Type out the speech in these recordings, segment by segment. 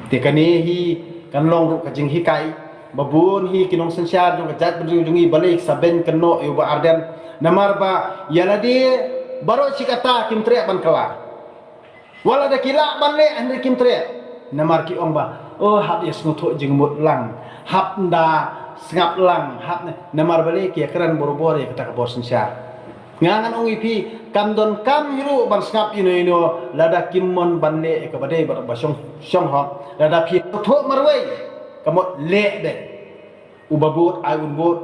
Tikani hi kan long ru ka jing hi kai babun hi kinong sensyar jong jat jungi balik saben keno yu ba arden namar ba yaladi baro sikata kim tre ban kala wala da kila ban le ande kim tre namar ki ong ba oh hab yes ngoto jing mut lang hab da ngap lang hab namar balik ya keran boro-boro ya kata ka bor sensyar ngangan ong ipi kam don kam hiru ban skap ino lada kimmon banle ke badai bar basong song ho lada pi tho marwai kamot le de ubabut ayun bot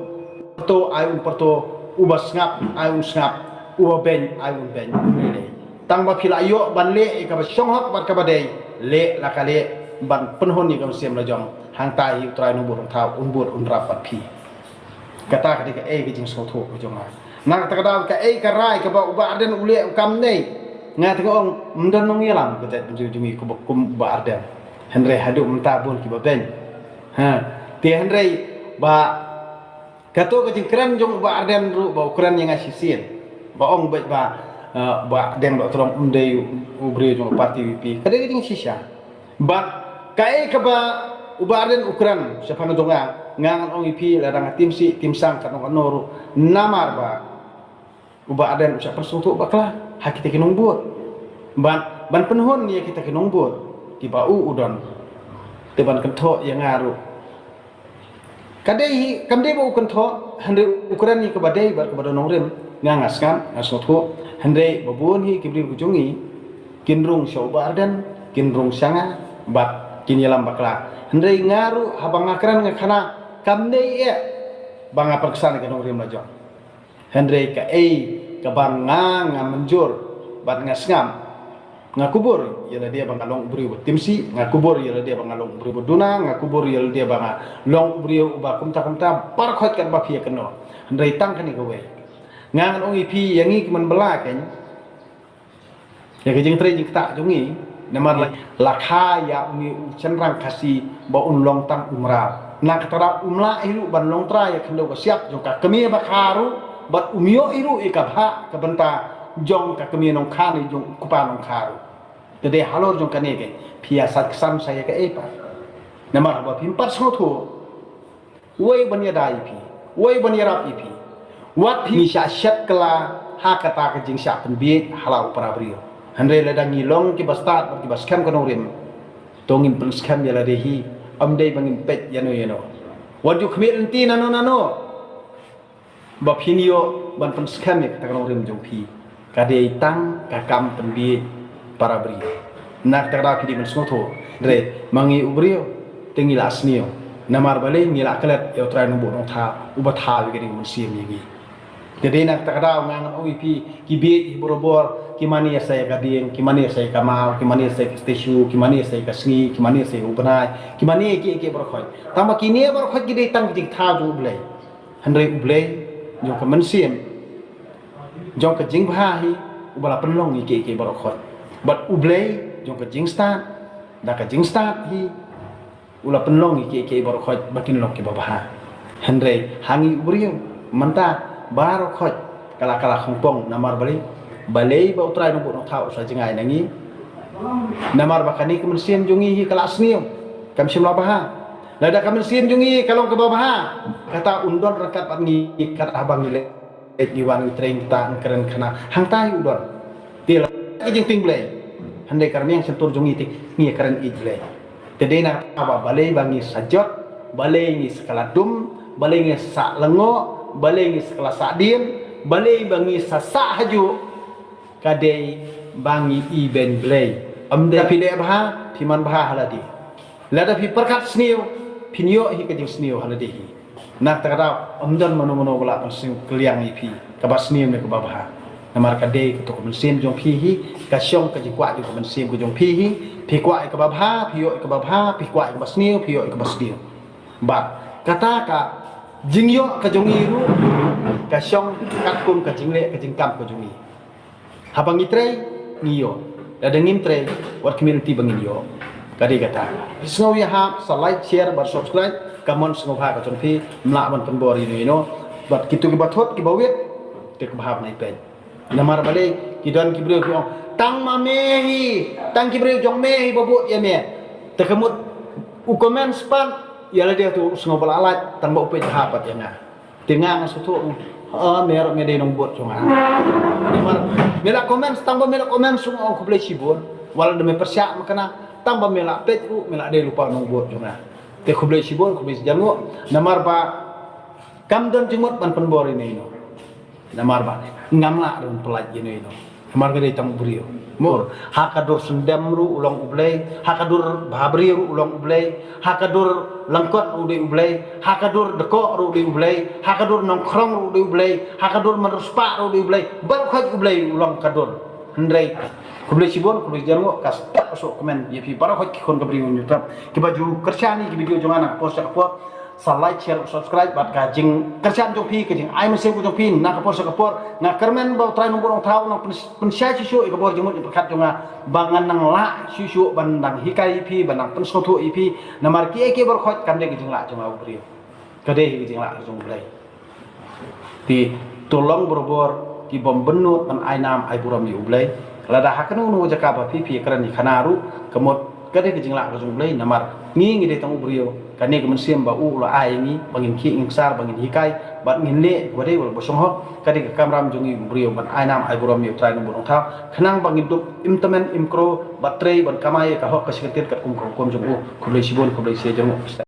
to ayun porto ubas ngap ayun ngap uben ayun ben tang ba phila yo banle ke basong ho bar ke badai le la kale ban penhon ni kam siam la jong hang tai utrai no bur thau unbur unrap pat phi kata ketika ke jing so tho jong nak takadal ka karai ka ba uba arden ule ukam nei ngat ko ong mdon nong yelam ko tet jumi ko kum ba arden henre hadu mta bon ki ba ben ha ti henre ba kato ka jingkran jong ba arden ru ba ukuran yang asisien ba ong ba den ba tolong umdei ubre jong parti wi kada ding sisha ba ka ba uba arden ukuran siapa ngadonga ngangan ong ipi ladang tim si tim sang kanong noru namar ba uba aden ucap persutu baklah hak kita kinong buat ban penhon ni kita kinong buat tiba udon teban kentho yang ngaru kadai kamde ba kentho hande ukuran ni kebadai bar kepada nongrem ngangas kan asotu hande babun hi kibri kujungi kinrung syauba aden kinrung sanga bat kinyalam bakla hande ngaru habang akran ngakana kamde ya banga perkesan ke nongrem lajo Henry ka ka banga menjur bat ngasngam ngakubur yala dia bangalong beri timsi ngakubur yala dia bangalong beri duna ngakubur yala dia banga long beri uba kumta parkhot kan bapia keno Henry tang kan ikowe ngangan ong ipi yangi kemen belaken ya kejing tre jing tak jungi namar lakha ya uni cenrang kasi ba long tang umra nak tara umla ilu ban long tra ya kendo ka siap jongka kemi bakaru bat umio iru ikabha kabenta jong ka kemi nong khani jong kupa nong kharu tede halor jong kanege phia sat sam saya ka epa namar ba pimpat sotho woi banya dai pi woi banya rap ipi wat phi sha shat kala ha kata ka jing sha penbi halau para brio handre ladang ngilong ki bastat ki baskam kanorim tongin pen skam yala dehi amdei bangin pet yano wadu khmi enti nano ba pinio ban pen skam ya kata orang jong pi kade tang kakam penbi para bri nak tara kidi men snoto re mangi ubrio tengi lasnio namar bale ngila kelet yo trai no bon tha uba tha gedi men sim yigi jadi nak tara ngang oipi kibi borobor kimani saya kadien kimani saya kamau kimani saya stesu kimani saya kasngi kimani saya ubanai kimani ki borkhoi tama kini borkhoi gedi tang jing tha ju blai handre ublai jong ka mensim jong ka jing bhahi ubala penlong ike borokhot bat ublei jong ka jing start da ka jing start hi ula penlong ike borokhot bakin lok ke babah hendre hangi ubriyo manta barokhot kala khongpong namar balei ba utrai no bonok thau sa jingai nangi namar bakani ka mensim jongi hi kala asniyo kam simla baha lada kami sin jungi kalau ke bawah kata undon rekat pangi kat abang nile diwan train kita keren kana hang tai udon tila kijing tingle hande karmi yang sentur jungi ti ngi keren ijle tedena aba balai bangi sajot balai ngi skala dum balai ngi sa lengo balai ngi skala sadin balai bangi sa haju kadei bangi iben blay amde pile bha thiman bha haladi lada pi perkat sniu pinyo hi kajing snio haladehi nak takada amdan mano bala pasing kliang ipi kabasnim ne kababha namar kade to mensim jong pihi kasyong kajikwa jong mensim ko jong pihi pikwa kababha piyo kababha pikwa kabasnio piyo kabasnio ba kata ka jingyo kajongiru kasyong katkum kajingle kajingkam ko jongi habang itre ngiyo dadangim tre wat community bangin yo kadi kata snow ya ha like share bar subscribe kamon snow ha ka chon phi mla ban pembor ini no bat kitu ki bathot ki bawet te ka bahab nai pen namar bale ki don ki bro tang ma mehi tang ki bro jong mehi babut ya me te kemut komen span ialah dia tu ngobal alat tanpa upaya hapat ya nah tengah suatu merok medai nong buat cuma mela komen tanpa mela komen sung aku boleh sibun walau demi persiap makana tanpa mela petu mela ada lupa nong buat cuma te aku boleh sibun aku boleh jamu namar ba kamdan jemut pan penbor ini no namar ba ngamla dan pelaj ini no namar gede tang brio mur hakadur sendam ru ulang ublay hakadur babri ru ulang ublay hakadur langkot ru di ublay hakadur deko ru di ublay hakadur nongkrong ru di ublay hakadur merspa ru di ublay barkhaj ublay ulang kadur hendrai kublay sibon kublay jarmo kas tak so komen ya pi barkhaj kon kabri nyutrap ki baju kerjani ki video jongana post apa like share subscribe bat kajing kerjaan jong pi kajing ai mese jong pi na kapor sa kapor na kermen ba try nombor ong tau na pensya sisu ikabor jemut iperkat jonga bangan nang la sisu bandang hikai pi bandang pensotu ipi na marki eke berkhot kamde kajing la jonga ubri kade kajing la jong ulai ti tolong berbor ki bom benut pan ai nam ai buram di ublai lada hakanu nu jaka ba pi kerani khanaru kemot kade kajing la jong ulai namar ngi de tang ubrio kane kemen siem ba u la ai ni bangin ki ngsar bangin hikai bat ngin le wade wal bosong hok kade ke kamram jongi brio ban ai nam ai buram yu trai nombor thau khnang bangin dup imtamen imkro batrei ban kamai ka hok ka sekretir kat kum jong u kublai sibon kublai se jong